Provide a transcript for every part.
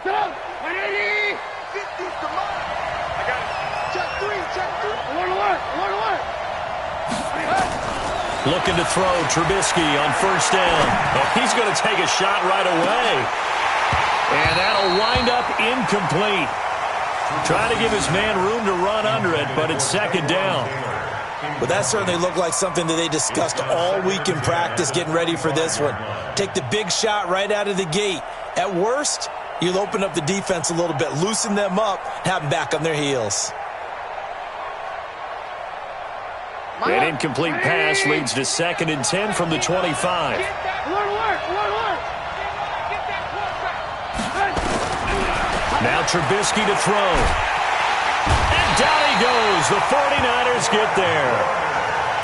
180. 50's the mark. I got it. Check three. Alert. Looking to throw Trubisky on first down. Oh, he's going to take a shot right away. And that'll wind up incomplete. Trying to give his man room to run under it, but it's second down. Well, that certainly looked like something that they discussed all week in practice getting ready for this one. Take the big shot right out of the gate. At worst, you'll open up the defense a little bit, loosen them up, have them back on their heels. An incomplete pass leads to 2nd and 10 from the 25. Now Trubisky to throw. And down he goes. The 49ers get there.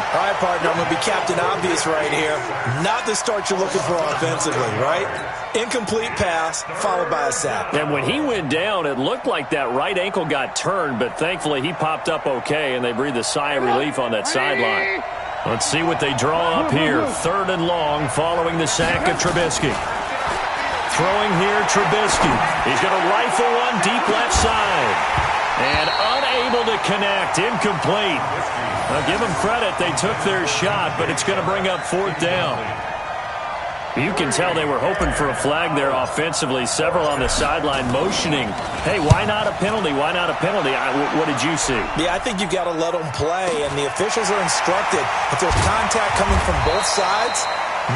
All right, partner, I'm going to be Captain Obvious right here. Not the start you're looking for offensively, right? Incomplete pass, followed by a sack. And when he went down, it looked like that right ankle got turned, but thankfully he popped up okay, and they breathed a sigh of relief on that sideline. Let's see what they draw up here. 3rd and long following the sack of Trubisky. Throwing here, Trubisky. He's going to rifle one deep left side. And unable to connect. Incomplete. Now give them credit. They took their shot, but it's going to bring up 4th down. You can tell they were hoping for a flag there offensively. Several on the sideline motioning. Hey, why not a penalty? Why not a penalty? What did you see? Yeah, I think you've got to let them play, and the officials are instructed. If there's contact coming from both sides,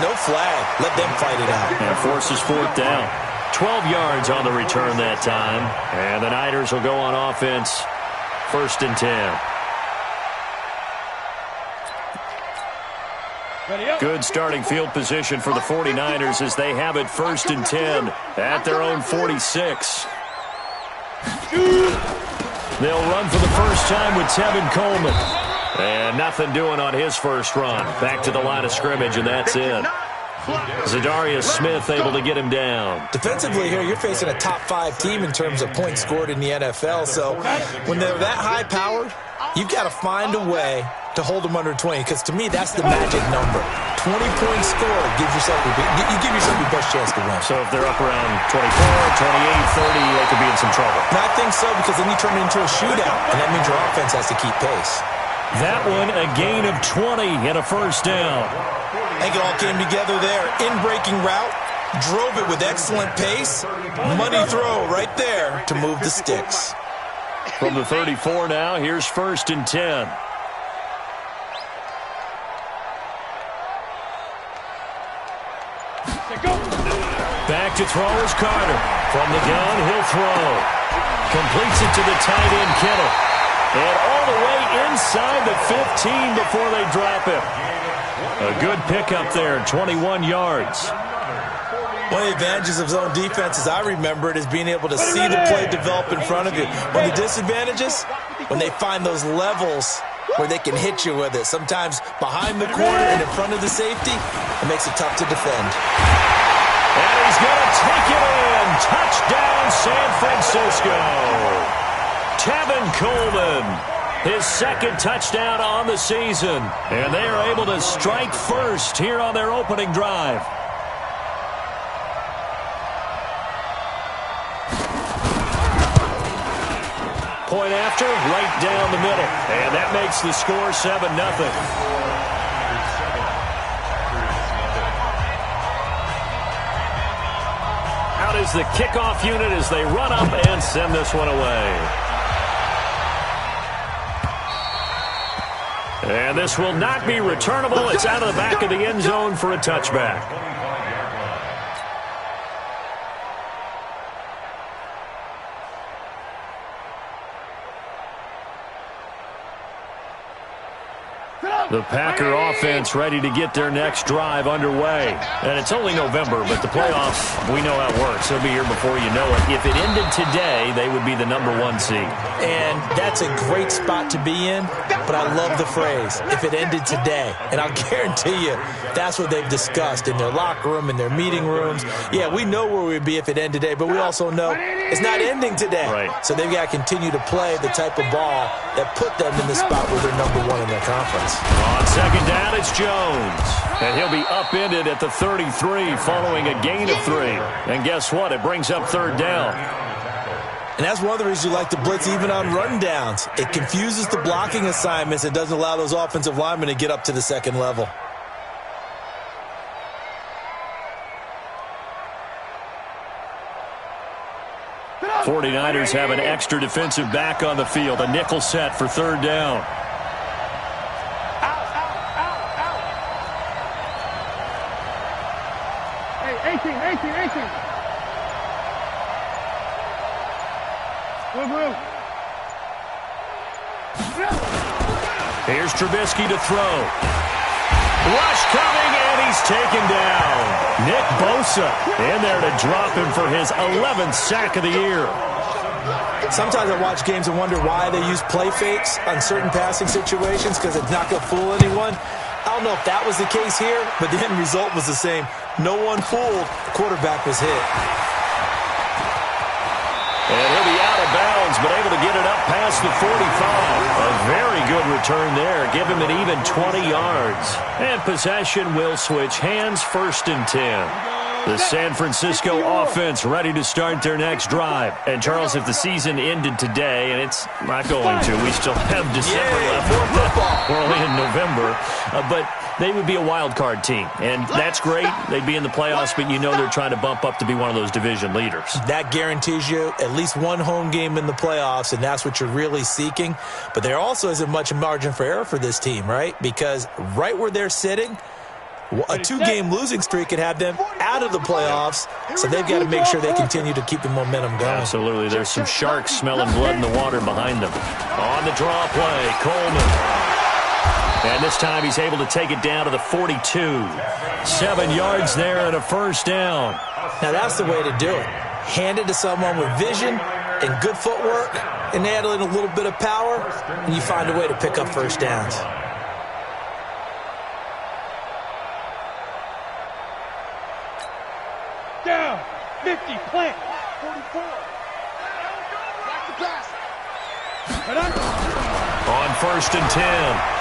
no flag. Let them fight it out. And forces 4th down. 12 yards on the return that time. And the Niners will go on offense. 1st and 10. Good starting field position for the 49ers as they have it 1st and 10 at their own 46. They'll run for the first time with Tevin Coleman. And nothing doing on his first run. Back to the line of scrimmage, and that's it. Zadarius Smith able to get him down. Defensively here, you're facing a top 5 team in terms of points scored in the NFL. So when they're that high-powered, you've got to find a way to hold them under 20. Because to me, that's the magic number. 20 points scored gives yourself you give yourself your best chance to win. So if they're up around 24, 28, 30, they could be in some trouble. And I think so, because then you turn it into a shootout, and that means your offense has to keep pace. That one, a gain of 20 and a first down. I think it all came together there. In-breaking route, drove it with excellent pace. Money throw right there to move the sticks. From the 34 now, here's 1st and 10. Back to throw is Carter. From the gun, he'll throw. Completes it to the tight end, Kittle. And all the way inside the 15 before they drop him. A good pickup there, 21 yards. One of the advantages of zone defense, as I remember it, is being able to see the play develop in front of you. One of the disadvantages, when they find those levels where they can hit you with it. Sometimes behind the corner and in front of the safety, it makes it tough to defend. And he's going to take it in. Touchdown, San Francisco. Tevin Coleman, his 2nd touchdown on the season. And they are able to strike first here on their opening drive. Point after, right down the middle. And that makes the score 7-0. Out is the kickoff unit as they run up and send this one away. And this will not be returnable. It's out of the back of the end zone for a touchback. The Packer offense ready to get their next drive underway. And it's only November, but the playoffs, we know how it works. They'll be here before you know it. If it ended today, they would be the #1 seed. And that's a great spot to be in, but I love the phrase, if it ended today. And I'll guarantee you, that's what they've discussed in their locker room, in their meeting rooms. Yeah, we know where we'd be if it ended today, but we also know it's not ending today. Right. So they've got to continue to play the type of ball that put them in the spot where they're #1 in their conference. On second down, it's Jones. And he'll be upended at the 33 following a gain of 3. And guess what? It brings up third down. And that's one of the reasons you like to blitz even on run downs. It confuses the blocking assignments. It doesn't allow those offensive linemen to get up to the second level. The 49ers have an extra defensive back on the field. A nickel set for third down. Hey, 18. Move. Here's Trubisky to throw. Rush coming, and he's taken down. Nick Bosa in there to drop him for his 11th sack of the year. Sometimes I watch games and wonder why they use play fakes on certain passing situations because it's not going to fool anyone. I don't know if that was the case here, but the end result was the same. No one fooled. Quarterback was hit. And he'll be out of bounds, but able to get it up past the 45. A very good return there. Give him an even 20 yards. And possession will switch hands, 1st and 10. The San Francisco offense ready to start their next drive. And, Charles, if the season ended today, and it's not going to, we still have December left. We're only in November. But they would be a wild card team. And that's great. They'd be in the playoffs, but you know they're trying to bump up to be one of those division leaders. That guarantees you at least one home game in the playoffs, and that's what you're really seeking. But there also isn't much margin for error for this team, right? Because right where they're sitting, a 2-game losing streak could have them out of the playoffs, so they've got to make sure they continue to keep the momentum going. Absolutely. There's some sharks smelling blood in the water behind them. On the draw play, Coleman. And this time he's able to take it down to the 42. 7 yards there and a first down. Now that's the way to do it. Hand it to someone with vision and good footwork, and add in a little bit of power, and you find a way to pick up first downs. Down. 50. Plant. 44. Back to pass. On 1st and 10,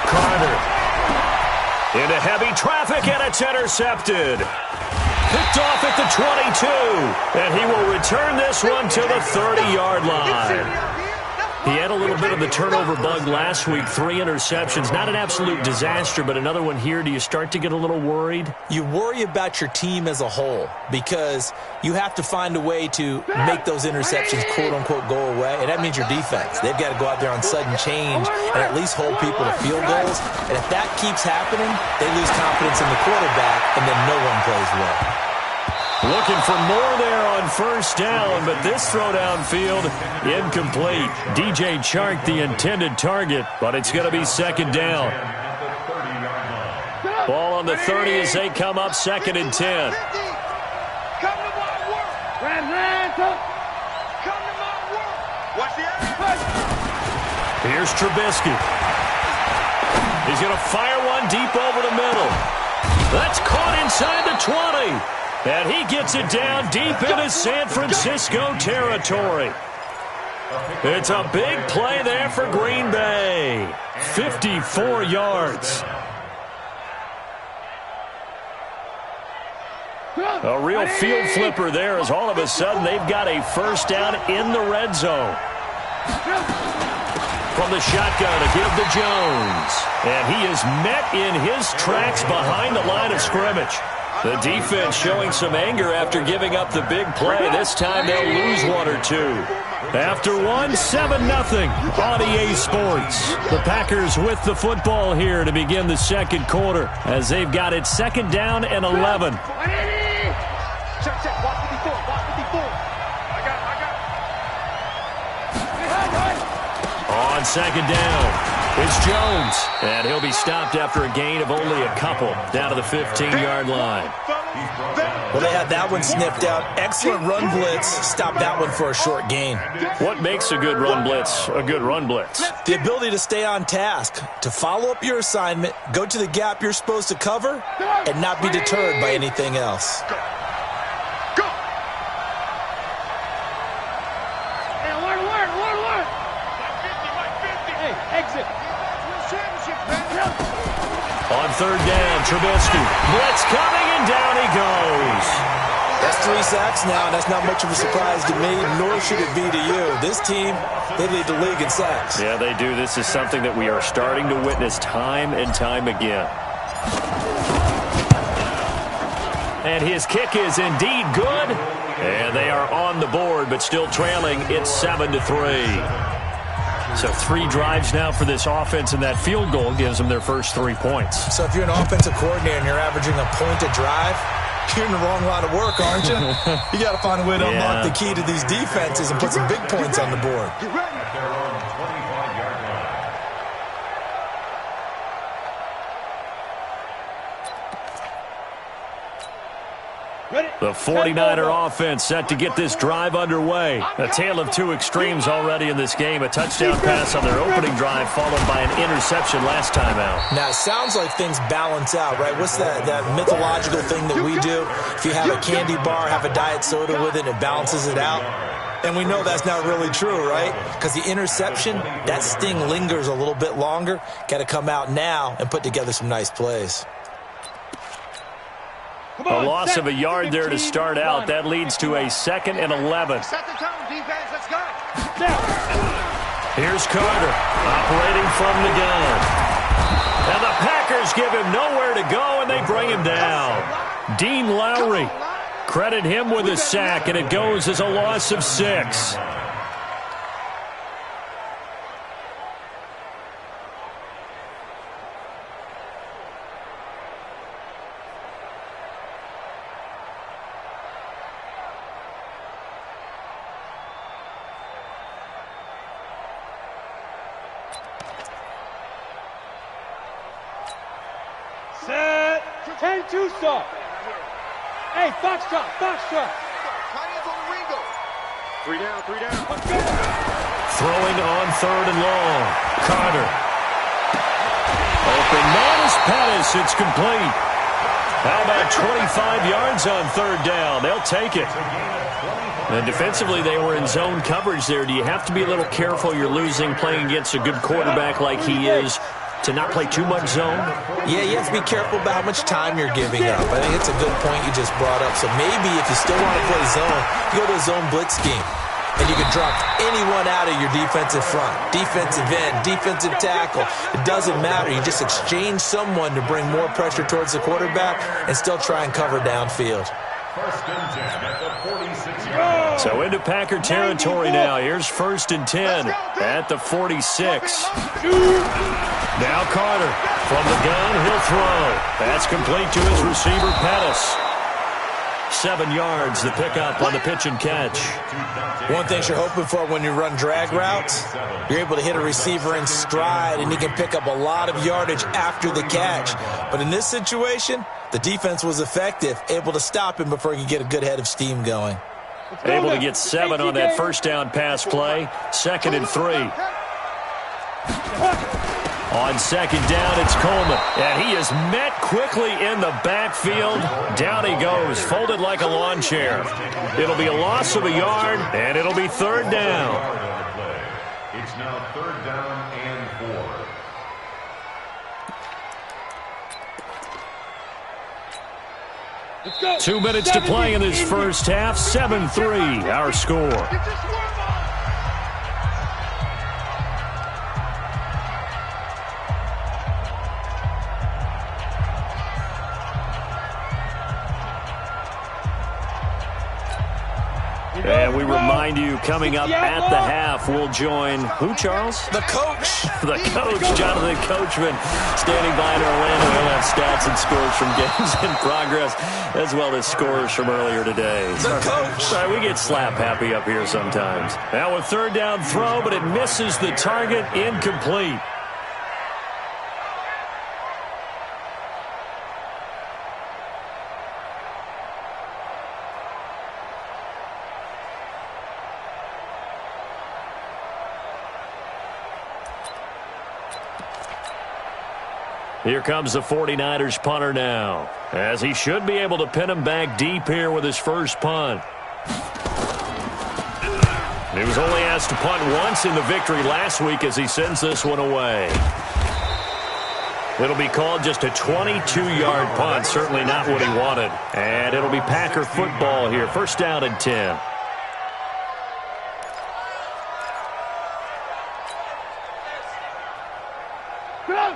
Carter. Into heavy traffic, and it's intercepted. Picked off at the 22. And he will return this one to the 30-yard line. He had a little bit of the turnover bug last week, 3 interceptions. Not an absolute disaster, but another one here. Do you start to get a little worried? You worry about your team as a whole because you have to find a way to make those interceptions, quote-unquote, go away, and that means your defense. They've got to go out there on sudden change and at least hold people to field goals, and if that keeps happening, they lose confidence in the quarterback, and then no one plays well. Looking for more there on first down, but this throw downfield incomplete. DJ Chark, the intended target, but it's going to be second down. Ball on the 30 as they come up 2nd and 10. Come to my work. Come to my work. Watch the action. Here's Trubisky. He's going to fire one deep over the middle. That's caught inside the 20. And he gets it down deep into San Francisco territory. It's a big play there for Green Bay. 54 yards. A real field flipper there as all of a sudden they've got a first down in the red zone. From the shotgun to give to Jones. And he is met in his tracks behind the line of scrimmage. The defense showing some anger after giving up the big play. This time they'll lose 1 or 2. After 1, 7-0 on EA Sports. The Packers with the football here to begin the second quarter as they've got it 2nd down and 11. Check. Watch 54. I got. On 2nd down, it's Jones. And he'll be stopped after a gain of only a couple down to the 15-yard line. Well, they had that one sniffed out. Excellent run blitz. Stopped that one for a short gain. What makes a good run blitz a good run blitz? The ability to stay on task, to follow up your assignment, go to the gap you're supposed to cover, and not be deterred by anything else. Go. Hey, alert. Hey, exit. Championship, man. On third down, Trubisky. Blitz coming, and down he goes. That's 3 sacks now, and that's not much of a surprise to me, nor should it be to you. This team, they lead the league in sacks. Yeah, they do. This is something that we are starting to witness time and time again. And his kick is indeed good. And they are on the board, but still trailing. It's 7-3. So 3 drives now for this offense, and that field goal gives them their first 3 points. So if you're an offensive coordinator and you're averaging a point a drive, you're in the wrong line of work, aren't you? You got to find a way to unlock the key to these defenses and put some big points on the board. The 49er offense set to get this drive underway. A tale of 2 extremes already in this game. A touchdown pass on their opening drive followed by an interception last time out. Now, it sounds like things balance out, right? What's that mythological thing that we do? If you have a candy bar, have a diet soda with it, it balances it out. And we know that's not really true, right? Because the interception, that sting lingers a little bit longer. Got to come out now and put together some nice plays. A loss of a yard there to start out. That leads to a 2nd and 11. Set the tone, defense. Let's go. Here's Carter operating from the gun. And the Packers give him nowhere to go, and they bring him down. Dean Lowry, credit him with a sack, and it goes as a loss of 6. Set. 10-2 stop. Hey, foxtrot. Triangles on the Ringo. 3 down. Throwing on 3rd and long. Carter. Open man is Pettis. It's complete. How about 25 yards on 3rd down? They'll take it. And defensively, they were in zone coverage there. Do you have to be a little careful? You're losing playing against a good quarterback like he is, to not play too much zone? Yeah, you have to be careful about how much time you're giving up. I think it's a good point you just brought up. So maybe if you still want to play zone, you go to a zone blitz scheme. And you can drop anyone out of your defensive front. Defensive end, defensive tackle. It doesn't matter. You just exchange someone to bring more pressure towards the quarterback and still try and cover downfield. So into Packer territory now. Here's 1st and 10 at the 46. Now Carter from the gun. He'll throw. That's complete to his receiver, Pettis. 7 yards, the pickup on the pitch and catch. One thing you're hoping for when you run drag routes, you're able to hit a receiver in stride, and he can pick up a lot of yardage after the catch. But in this situation, the defense was effective, able to stop him before he could get a good head of steam going. Able to get 7 on that 1st down pass play. 2nd and 3. On 2nd down, it's Coleman. And he is met quickly in the backfield. Down he goes, folded like a lawn chair. It'll be a loss of a yard, and it'll be 3rd down. It's now 3rd down and 4. 2 minutes to play in this first half. 7-3, our score. And we remind you, coming up at the half, we'll join who, Charles? The coach. The coach, Jonathan Coachman, standing by in Orlando. He'll have stats and scores from games in progress, as well as scores from earlier today. The coach. Sorry, we get slap happy up here sometimes. Now a 3rd down throw, but it misses the target, incomplete. Here comes the 49ers punter now, as he should be able to pin him back deep here with his first punt. He was only asked to punt once in the victory last week as he sends this one away. It'll be called just a 22-yard punt. Certainly not what he wanted. And it'll be Packer football here. First down and 10.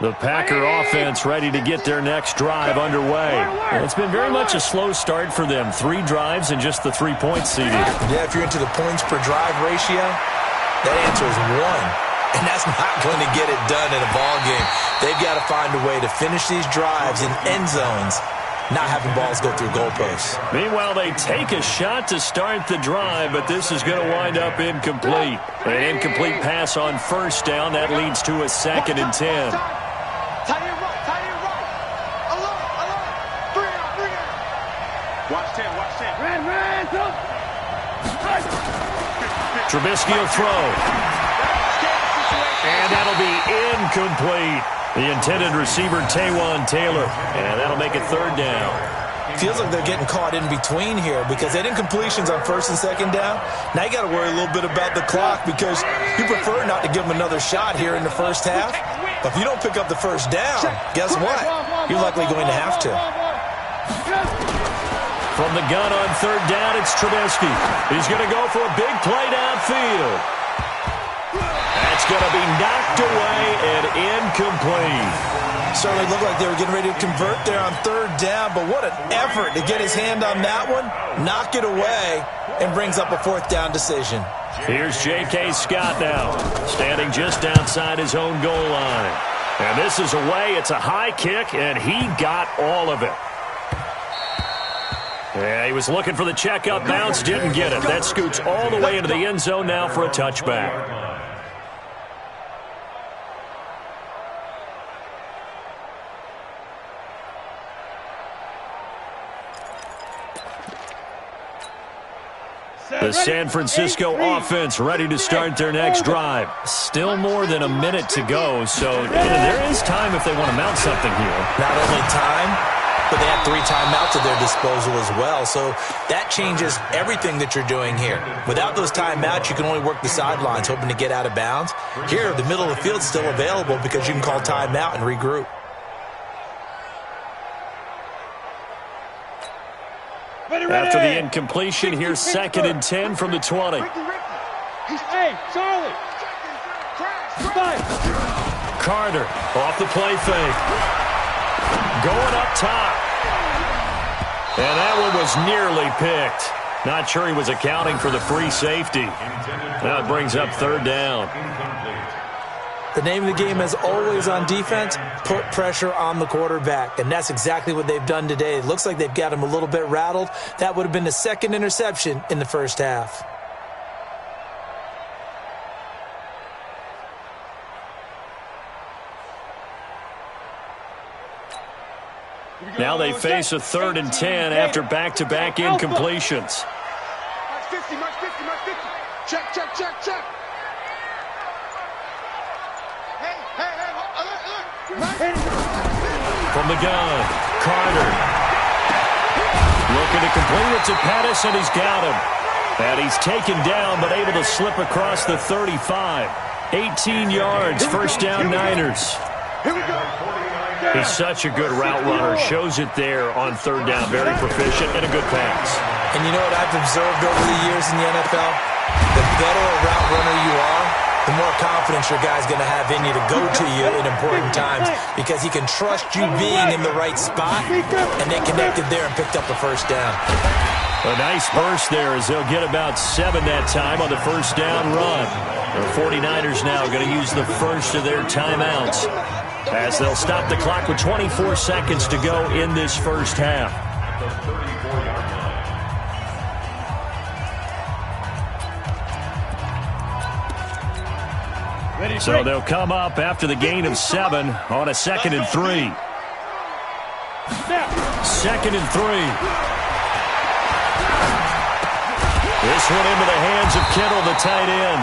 The Packer offense ready to get their next drive underway. It's been very much a slow start for them. 3 drives and just the 3 points seeded. Yeah, if you're into the points per drive ratio, that answer is 1. And that's not going to get it done in a ball game. They've got to find a way to finish these drives in end zones, not having balls go through goalposts. Meanwhile, they take a shot to start the drive, but this is going to wind up incomplete. An incomplete pass on first down. That leads to a 2nd and 10. Trubisky will throw. And that'll be incomplete. The intended receiver, Taywan Taylor. And that'll make it 3rd down. Feels like they're getting caught in between here because they had incompletions on 1st and 2nd down. Now you got to worry a little bit about the clock because you prefer not to give them another shot here in the first half. But if you don't pick up the first down, guess what? You're likely going to have to. From the gun on 3rd down, it's Trubisky. He's going to go for a big play downfield. That's going to be knocked away and incomplete. Certainly looked like they were getting ready to convert there on 3rd down, but what an effort to get his hand on that one, knock it away, and brings up a 4th down decision. Here's J.K. Scott now, standing just outside his own goal line. And this is away. It's a high kick, and he got all of it. Yeah, he was looking for the check-up bounce, didn't get it. That scoots all the way into the end zone now for a touchback. The San Francisco offense ready to start their next drive. Still more than a minute to go, so there is time if they want to mount something here. Not only time, but they have 3 timeouts at their disposal as well, so that changes everything that you're doing here. Without those timeouts, you can only work the sidelines, hoping to get out of bounds. Here, the middle of the field's still available because you can call timeout and regroup. After the incompletion, here's 2nd and 10 from the 20. Hey, Charlie! Carter off the play fake. Going up top. And that one was nearly picked. Not sure he was accounting for the free safety. Now it brings up 3rd down. The name of the game, as always on defense, put pressure on the quarterback. And that's exactly what they've done today. It looks like they've got him a little bit rattled. That would have been the 2nd interception in the first half. Now they face a 3rd and 10 after back-to-back incompletions. Mark 50, Mark 50, Mark 50. Check, check, check, check. From the gun, Carter. Looking to complete it to Pettis, and he's got him. And he's taken down, but able to slip across the 35. 18 yards, first down Niners. Here we go. He's such a good route runner. Shows it there on 3rd down. Very proficient and a good pass. And you know what I've observed over the years in the NFL? The better a route runner you are, the more confidence your guy's going to have in you to go to you in important times because he can trust you being in the right spot, and they connected there and picked up the first down. A nice burst there as they'll get about 7 that time on the first down run. The 49ers now going to use the first of their timeouts as they'll stop the clock with 24 seconds to go in this first half. So they'll come up after the gain of 7 on a 2nd and 3. 2nd and 3. This one into the hands of Kittle, the tight end.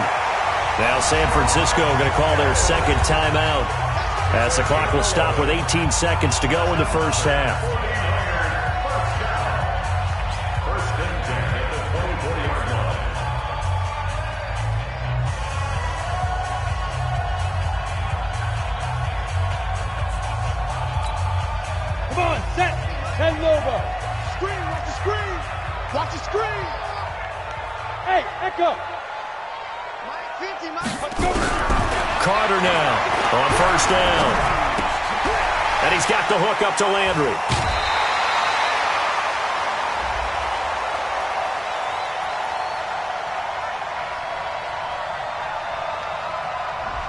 Now San Francisco going to call their 2nd timeout as the clock will stop with 18 seconds to go in the first half. Carter now on first down. And he's got the hook up to Landry.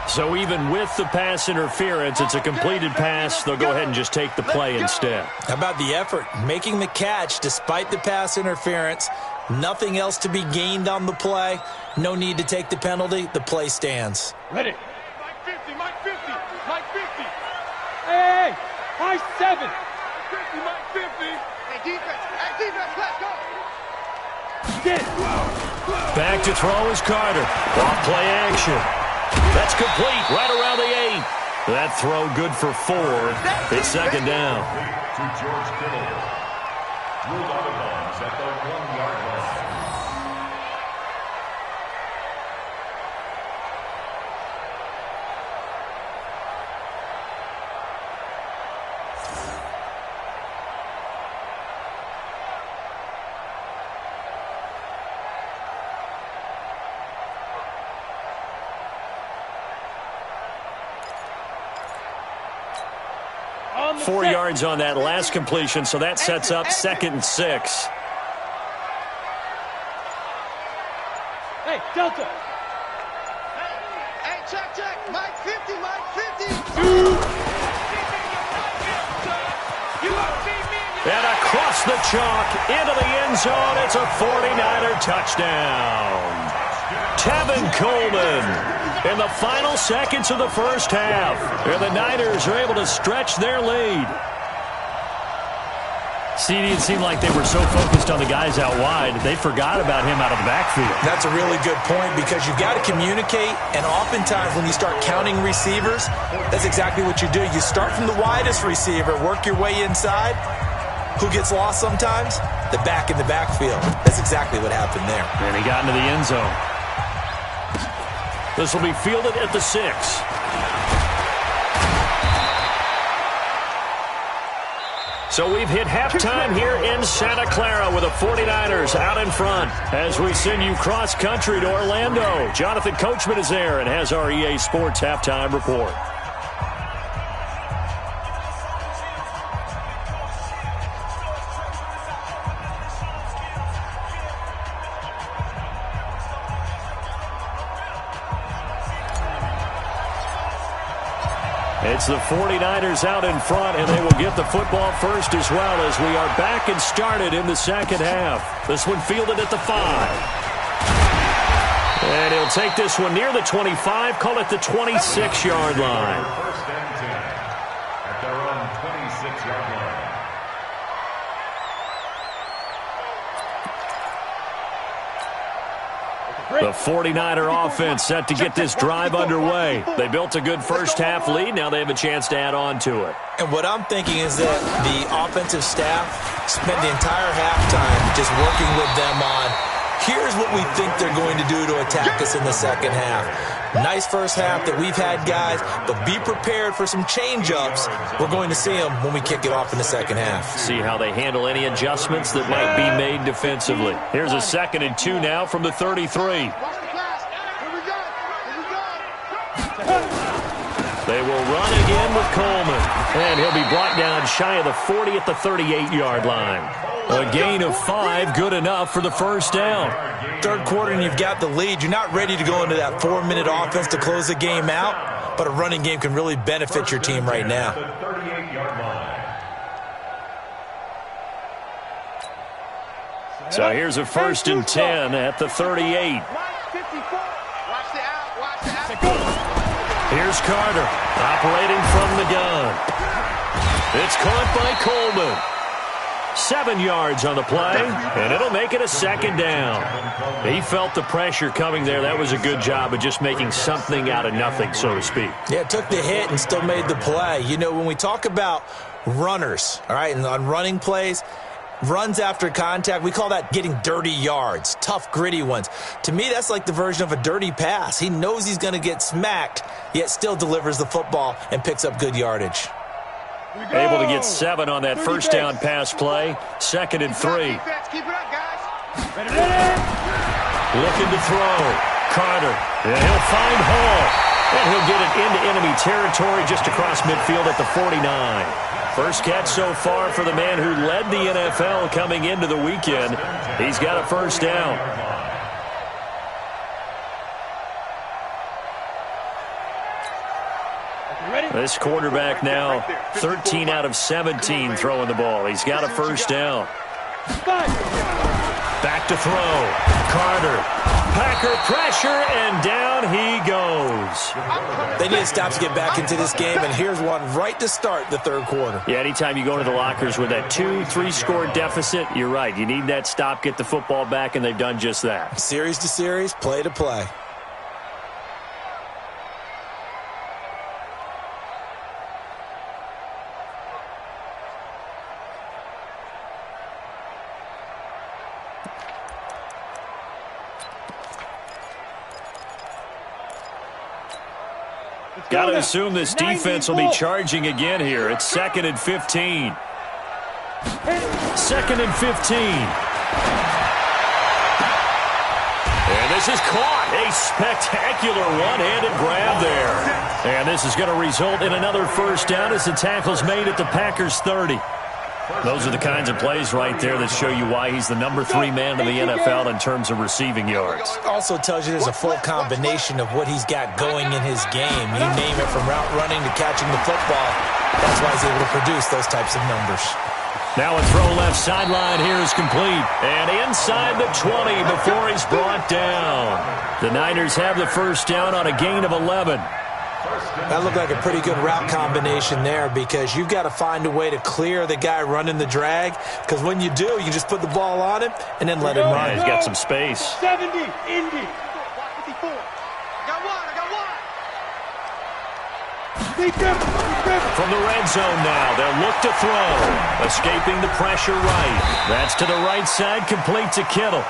So even with the pass interference, it's a completed pass. They'll go ahead and just take the play instead. How about the effort? Making the catch despite the pass interference. Nothing else to be gained on the play. No need to take the penalty. The play stands. Ready. Mike 50, Mike 50, Mike 50. Hey, Mike 7. 50, Mike 50. Hey, defense, let's go. Back to throw is Carter. Off play action. That's complete right around the 8. That throw good for 4. It's second down. To George Kittle. Ruled out of bounds at the 1-yard line. On 4 yards on that last completion, so that sets up 2nd and 6. Hey, Delta. Hey, check. Mike 50, Mike 50. And across the chalk into the end zone, it's a 49er touchdown. Tevin Coleman in the final seconds of the first half. And the Niners are able to stretch their lead. CD, it seemed like they were so focused on the guys out wide, they forgot about him out of the backfield. That's a really good point because you've got to communicate, and oftentimes when you start counting receivers, that's exactly what you do. You start from the widest receiver, work your way inside. Who gets lost sometimes? The back in the backfield. That's exactly what happened there. And he got into the end zone. This will be fielded at the 6. So we've hit halftime here in Santa Clara with the 49ers out in front. As we send you cross-country to Orlando, Jonathan Coachman is there and has our EA Sports halftime report. It's the 49ers out in front, and they will get the football first as well as we are back and started in the second half. This one fielded at the 5. And he'll take this one near the 25, call it the 26-yard line. First and 10 at their own 26-yard line. The 49er offense set to get this drive underway. They built a good first half lead. Now they have a chance to add on to it. And what I'm thinking is that the offensive staff spent the entire halftime just working with them on, here's what we think they're going to do to attack us in the second half. Nice first half that we've had, guys, but be prepared for some change-ups. We're going to see them when we kick it off in the second half. See how they handle any adjustments that might be made defensively. Here's a 2nd and 2 now from the 33. They will run again with Coleman. And he'll be brought down shy of the 40 at the 38-yard line. A gain of 5, good enough for the first down. Third quarter and you've got the lead. You're not ready to go into that 4-minute offense to close the game out, but a running game can really benefit your team right now. So here's a 1st and 10 at the 38. Here's Carter, operating from the gun. It's caught by Coleman. 7 yards on the play, and it'll make it a 2nd down. He felt the pressure coming there. That was a good job of just making something out of nothing, so to speak. Yeah, took the hit and still made the play. You know, when we talk about runners, all right, and on running plays, runs after contact, we call that getting dirty yards, tough, gritty ones. To me, that's like the version of a dirty pass. He knows he's going to get smacked, yet still delivers the football and picks up good yardage. Able to get 7 on that first down pass play. 2nd and 3. Keep it up, guys. Looking to throw. Carter. And he'll find Hall. And he'll get it into enemy territory just across midfield at the 49. First catch so far for the man who led the NFL coming into the weekend. He's got a first down. This quarterback now 13 out of 17 throwing the ball. He's got a first down. Back to throw. Carter. Packer pressure, and down he goes. They need to stop to get back into this game, and here's one right to start the third quarter. Yeah, anytime you go into the lockers with that 2-3 score deficit, you're right. You need that stop, get the football back, and they've done just that. Series to series, play to play. Got to assume this defense will be charging again here. It's 2nd and 15. 2nd and 15. And this is caught. A spectacular one-handed grab there. And this is going to result in another first down as the tackle's made at the Packers' 30. Those are the kinds of plays right there that show you why he's the number 3 man in the NFL in terms of receiving yards. Also tells you there's a full combination of what he's got going in his game. You name it, from route running to catching the football. That's why he's able to produce those types of numbers. Now a throw left sideline here is complete. And inside the 20 before he's brought down. The Niners have the first down on a gain of 11. That looked like a pretty good route combination there, because you've got to find a way to clear the guy running the drag, because when you do, you just put the ball on him and then let him run. Yeah, he's got some space. 70, Indy. From the red zone now, they'll look to throw. Escaping the pressure right. That's to the right side, complete to Kittle.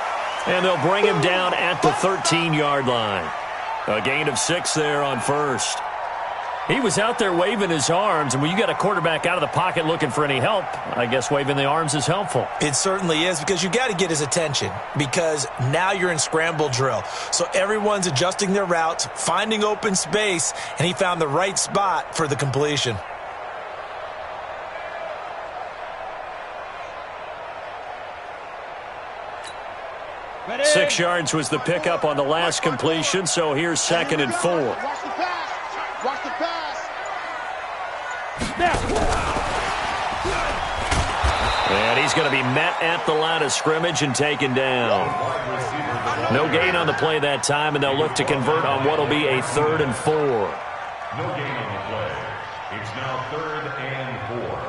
And they'll bring him down at the 13-yard line. A gain of 6 there on first. He was out there waving his arms, and when you got a quarterback out of the pocket looking for any help, I guess waving the arms is helpful. It certainly is, because you got to get his attention, because now you're in scramble drill. So everyone's adjusting their routes, finding open space, and he found the right spot for the completion. Ready? 6 yards was the pickup on the last completion, so here's 2nd and 4. Watch the pass. Watch the pass. And he's going to be met at the line of scrimmage and taken down. No gain on the play that time, and they'll look to convert on what will be a 3rd and 4. No gain on the play. It's now 3rd and 4.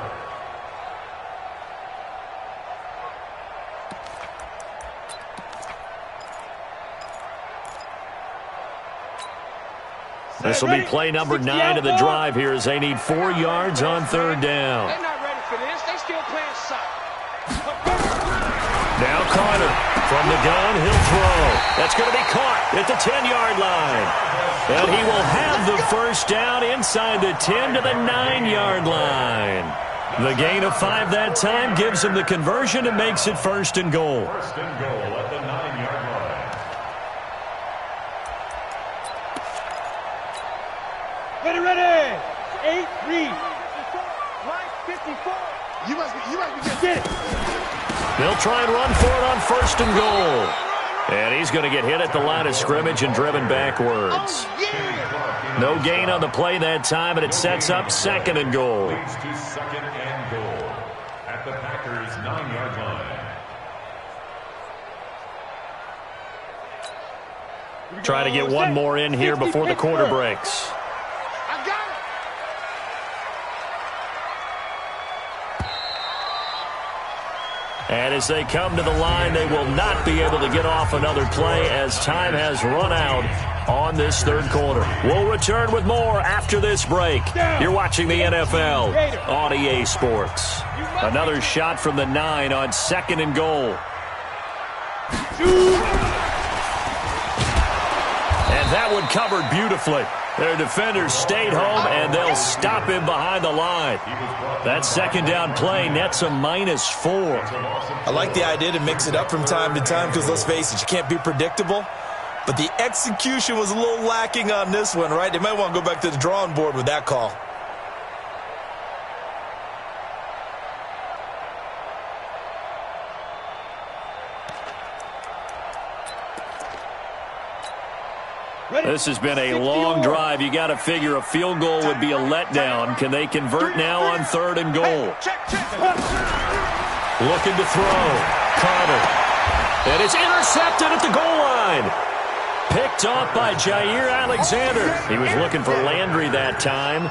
This will be play number 9 of the drive here, as they need 4 yards on 3rd down. They're not ready for this. They still playing soft. Now Carter from the gun, he'll throw. That's going to be caught at the 10-yard line. And he will have the first down inside the 10 to the 9-yard line. The gain of 5 that time gives him the conversion and makes it 1st and goal. 1st and goal at the 9-yard line. Ready. 8 read. Right 54. You must be get it. They'll try and run for it on 1st and goal. And he's going to get hit at the line of scrimmage and driven backwards. No gain on the play that time, and it sets up 2nd and goal. Leads to 2nd and goal at the Packers' 9-yard line. Try to get one more in here before the quarter breaks. I got it. And as they come to the line, they will not be able to get off another play as time has run out on this 3rd quarter. We'll return with more after this break. You're watching the NFL on EA Sports. Another shot from the 9 on 2nd and goal. And that one covered beautifully. Their defenders stayed home, and they'll stop him behind the line. That 2nd down play nets a -4. I like the idea to mix it up from time to time, because let's face it, you can't be predictable. but the execution was a little lacking on this one, right? They might want to go back to the drawing board with that call. This has been a long drive. You got to figure a field goal would be a letdown. Can they convert now on 3rd and goal? Looking to throw. Carter. And it's intercepted at the goal line. Picked off by Jair Alexander. He was looking for Landry that time.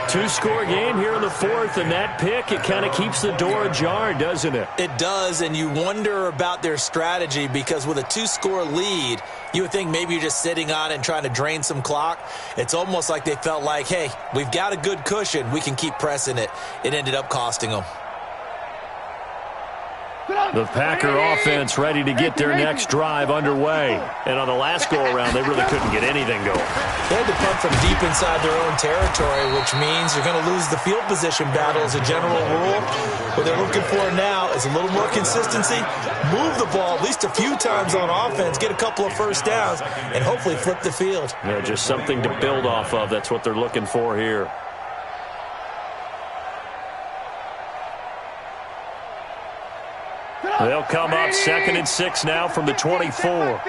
2-score game here in the 4th, and that pick, it kind of keeps the door ajar, doesn't it? It does, and you wonder about their strategy because with a 2-score lead, you would think maybe you're just sitting on it and trying to drain some clock. It's almost like they felt like, hey, we've got a good cushion. We can keep pressing it. It ended up costing them. The Packer offense ready to get their next drive underway. And on the last go-around, they really couldn't get anything going. They had to punt from deep inside their own territory, which means you're going to lose the field position battle as a general rule. What they're looking for now is a little more consistency, move the ball at least a few times on offense, get a couple of first downs, and hopefully flip the field. Yeah, just something to build off of. That's what they're looking for here. They'll come up 2nd and 6 now from the 24.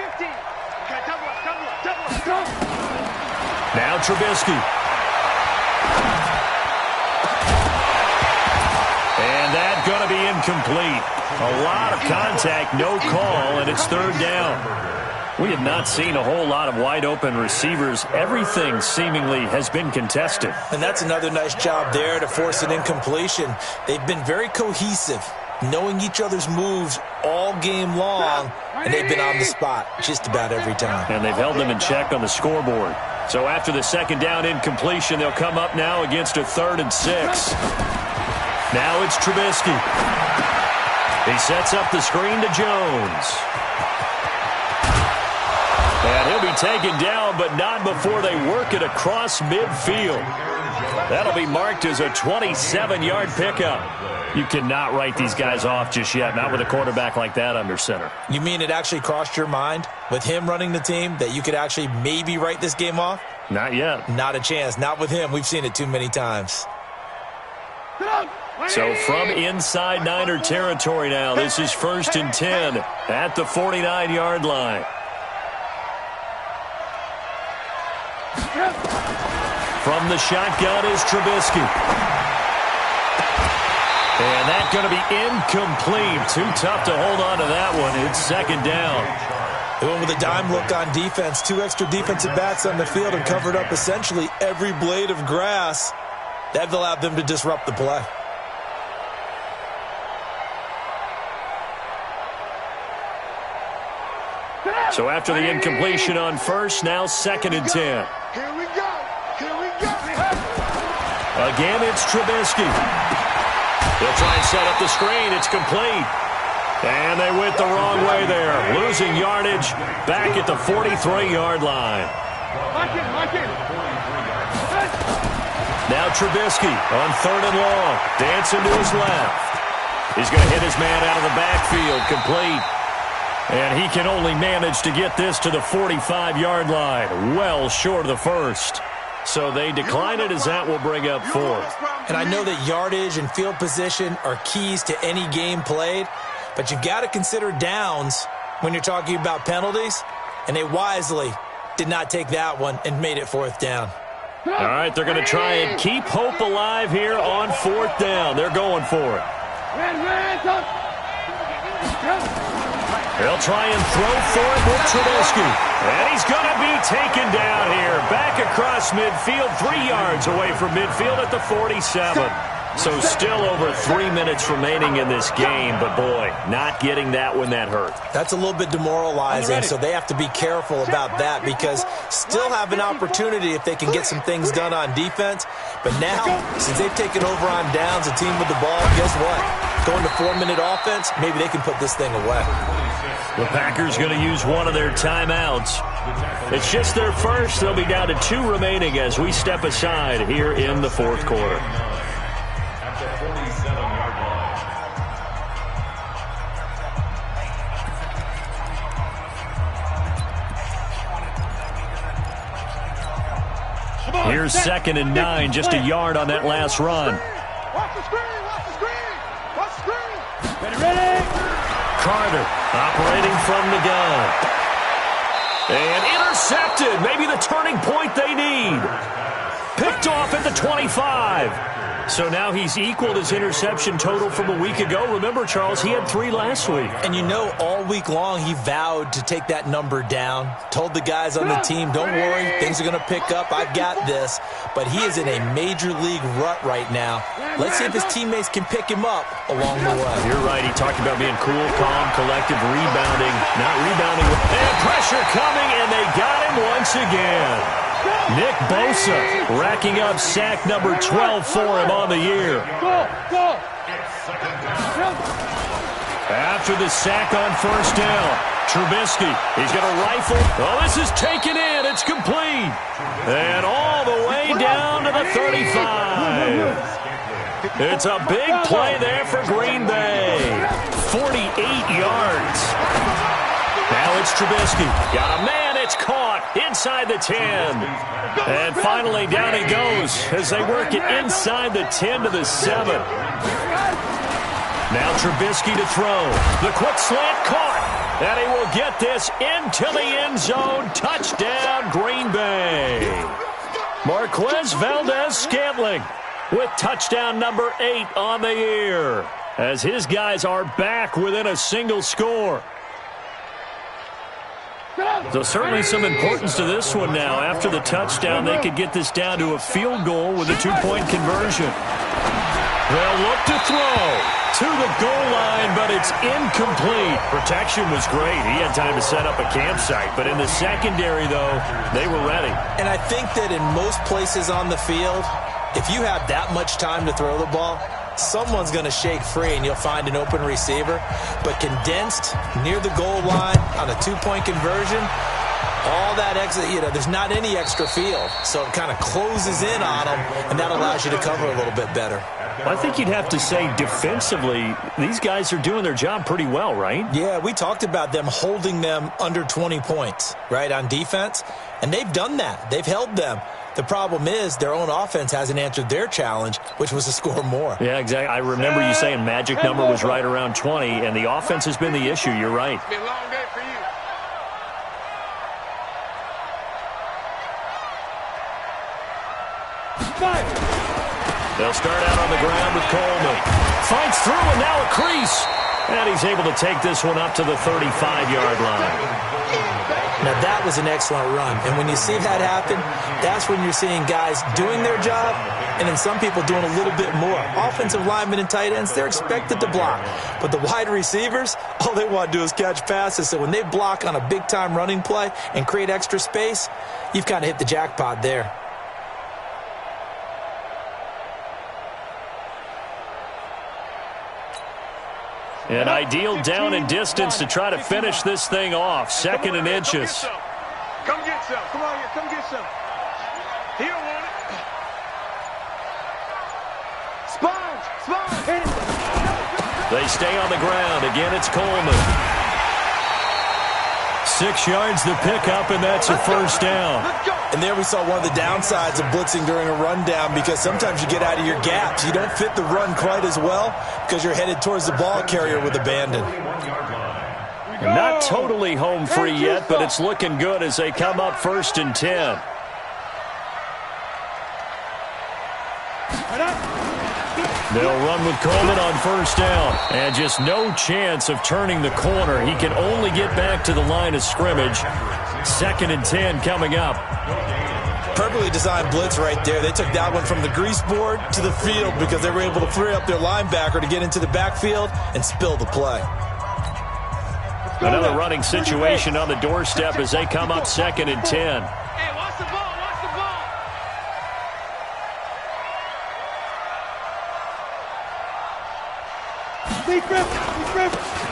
Now Trubisky. And that's going to be incomplete. A lot of contact, no call, and it's 3rd down. We have not seen a whole lot of wide-open receivers. Everything seemingly has been contested. And that's another nice job there to force an incompletion. They've been very cohesive, knowing each other's moves all game long, and they've been on the spot just about every time. And they've held them in check on the scoreboard. So after the 2nd down incompletion, they'll come up now against a 3rd and 6. Now it's Trubisky. He sets up the screen to Jones. And he'll be taken down, but not before they work it across midfield. That'll be marked as a 27-yard pickup. You cannot write these guys off just yet, not with a quarterback like that under center. You mean it actually crossed your mind with him running the team that you could actually maybe write this game off? Not yet. Not a chance. Not with him. We've seen it too many times. So from inside Niner territory now, this is 1st and 10 at the 49-yard line. From the shotgun is Trubisky. And that's going to be incomplete. Too tough to hold on to that one. It's 2nd down. They went with a dime look on defense. 2 extra defensive backs on the field and covered up essentially every blade of grass. That allowed them to disrupt the play. So after the incompletion on 1st, now 2nd and 10. Here we go. Here we go. Again, it's Trubisky. They'll try and set up the screen. It's complete. And they went the wrong way there. Losing yardage back at the 43-yard line. Now Trubisky on 3rd and long. Dancing to his left. He's going to hit his man out of the backfield. Complete. And he can only manage to get this to the 45-yard line. Well short of the 1st. So they decline it as that will bring up 4th. And I know that yardage and field position are keys to any game played, but you've got to consider downs when you're talking about penalties, and they wisely did not take that one and made it 4th down. All right, they're going to try and keep hope alive here on 4th down. They're going for it. They'll try and throw for it with Trubisky. And he's going to be taken down here. Back across midfield, 3 yards away from midfield at the 47. So still over 3 minutes remaining in this game. But, boy, not getting that when that hurt. That's a little bit demoralizing, so they have to be careful about that because still have an opportunity if they can get some things done on defense. But now, since they've taken over on downs, a team with the ball, guess what? Going to 4-minute offense, maybe they can put this thing away. The Packers going to use one of their timeouts. It's just their first. They'll be down to 2 remaining as we step aside here in the 4th quarter. At the 47-yard line. Here's 2nd and 9, just a yard on that last run. Watch the screen, watch the screen, watch the screen. Ready? Carter operating from the gun. And intercepted. Maybe the turning point they need. Picked off at the 25. So now he's equaled his interception total from a week ago. Remember, Charles, he had 3 last week. And you know, all week long he vowed to take that number down. Told the guys on the team, don't worry, things are going to pick up. I've got this. But he is in a major league rut right now. Let's see if his teammates can pick him up along the way. You're right. He talked about being cool, calm, collective, rebounding. Not rebounding. And pressure coming, and they got him once again. Nick Bosa racking up sack number 12 for him on the year. Go. After the sack on 1st down, Trubisky, he's going to rifle. Oh, this is taken in. It's complete. And all the way down to the 35. It's a big play there for Green Bay. 48 yards. Now it's Trubisky. Got a man. It's caught inside the 10. And finally down he goes as they work it inside the 10 to the 7. Now Trubisky to throw. The quick slant caught. And he will get this into the end zone. Touchdown, Green Bay. Marquez Valdez-Scantling with touchdown number 8 on the year as his guys are back within a single score. So certainly some importance to this one now. After the touchdown, they could get this down to a field goal with a 2-point conversion. They'll look to throw to the goal line, but it's incomplete. Protection was great. He had time to set up a campsite. But in the secondary, though, they were ready. And I think that in most places on the field, if you have that much time to throw the ball, someone's going to shake free and you'll find an open receiver. But condensed near the goal line on a 2-point conversion, all that extra, there's not any extra field. So it kind of closes in on them, and that allows you to cover a little bit better. Well, I think you'd have to say defensively, these guys are doing their job pretty well, right? Yeah, we talked about them holding them under 20 points, right, on defense. And they've done that. They've held them. The problem is their own offense hasn't answered their challenge, which was to score more. Yeah, exactly. I remember you saying magic number was right around 20, and the offense has been the issue. You're right. It's been a long day for you. They'll start out on the ground with Coleman. Fights through, and now a crease. And he's able to take this one up to the 35-yard line. Now, that was an excellent run. And when you see that happen, that's when you're seeing guys doing their job and then some people doing a little bit more. Offensive linemen and tight ends, they're expected to block. But the wide receivers, all they want to do is catch passes. So when they block on a big-time running play and create extra space, you've kind of hit the jackpot there. An ideal down and distance to try to finish this thing off. 2nd and inches. Come get some. Come on here. Come get some. He don't want it. Sponge. They stay on the ground. Again, it's Coleman. 6 yards the pickup, and that's a 1st down. And there we saw one of the downsides of blitzing during a rundown, because sometimes you get out of your gaps. You don't fit the run quite as well because you're headed towards the ball carrier with abandon. Not totally home free yet, but it's looking good as they come up 1st and 10. They'll run with Coleman on 1st down. And just no chance of turning the corner. He can only get back to the line of scrimmage. 2nd and 10 coming up. Perfectly designed blitz right there. They took that one from the grease board to the field because they were able to free up their linebacker to get into the backfield and spill the play. Another running situation on the doorstep as they come up 2nd and 10. Hey, watch the ball. Watch the ball.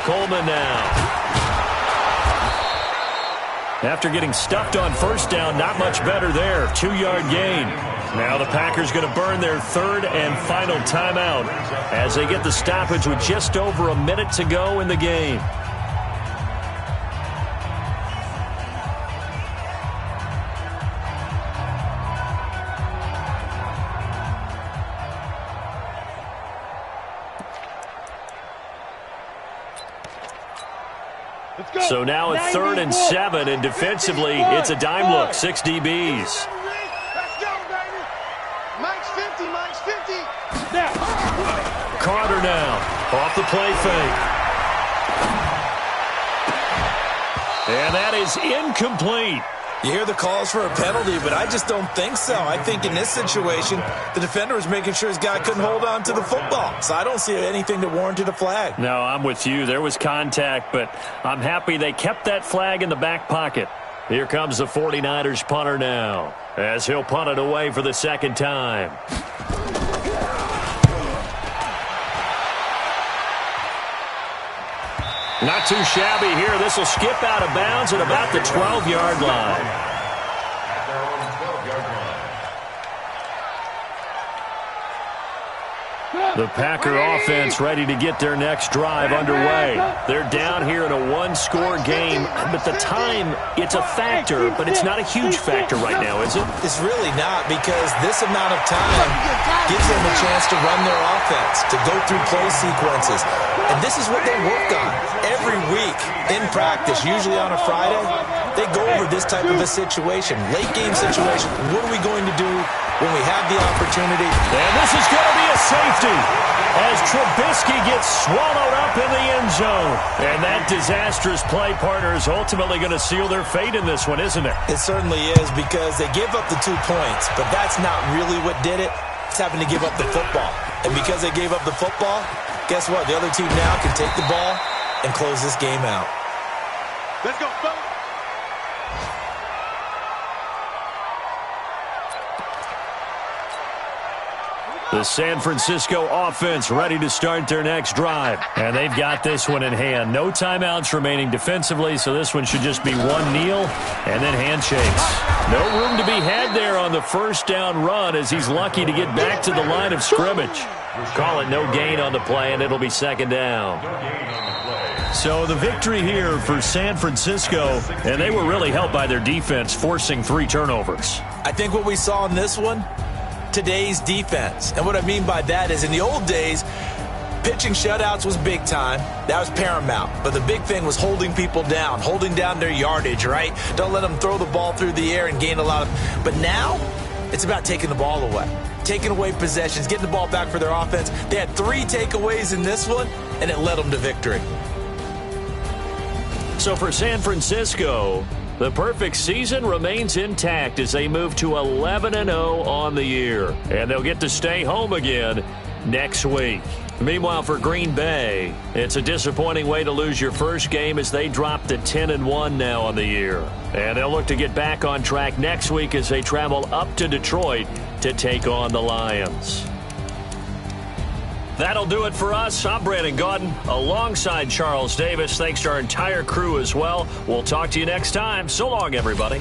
Coleman now. After getting stuffed on 1st down, not much better there. 2-yard gain. Now the Packers going to burn their 3rd and final timeout as they get the stoppage with just over a minute to go in the game. So now it's 3rd and 7, and defensively, it's a dime look, 6 DBs. Let's go, baby. Mike's 50, Mike's 50. Carter now, off the play fake. And that is incomplete. You hear the calls for a penalty, but I just don't think so. I think in this situation, the defender was making sure his guy couldn't hold on to the football. So I don't see anything that warranted a flag. No, I'm with you. There was contact, but I'm happy they kept that flag in the back pocket. Here comes the 49ers punter now, as he'll punt it away for the second time. Not too shabby here. This will skip out of bounds at about the 12-yard line. At their own 12-yard line. The Packer offense ready to get their next drive underway. They're down here in a one-score game, but the time, it's a factor, but it's not a huge factor right now, is it? It's really not, because this amount of time gives them a chance to run their offense, to go through play sequences. And this is what they work on every week in practice, usually on a Friday. They go over this type of a situation, late game situation. What are we going to do when we have the opportunity? And this is going to be a safety as Trubisky gets swallowed up in the end zone. And that disastrous play, partner, is ultimately going to seal their fate in this one, isn't it? It certainly is, because they gave up the 2 points, but that's not really what did it. It's having to give up the football. And because they gave up the football, guess what? The other team now can take the ball and close this game out. Let's go, fellas. The San Francisco offense ready to start their next drive. And they've got this one in hand. No timeouts remaining defensively, so this one should just be one kneel and then handshakes. No room to be had there on the first down run, as he's lucky to get back to the line of scrimmage. Call it no gain on the play, and it'll be second down. So the victory here for San Francisco, and they were really helped by their defense, forcing 3 turnovers. I think what we saw in this one, today's defense. And what I mean by that is, in the old days, pitching shutouts was big time. That was paramount. But the big thing was holding people down, holding down their yardage, right? Don't let them throw the ball through the air and gain a lot of... But now, it's about taking the ball away. Taking away possessions, getting the ball back for their offense. They had 3 takeaways in this one, and it led them to victory. So for San Francisco, the perfect season remains intact as they move to 11-0 on the year. And they'll get to stay home again next week. Meanwhile, for Green Bay, it's a disappointing way to lose your first game as they drop to 10-1 now on the year. And they'll look to get back on track next week as they travel up to Detroit to take on the Lions. That'll do it for us. I'm Brandon Gaudin alongside Charles Davis. Thanks to our entire crew as well. We'll talk to you next time. So long, everybody.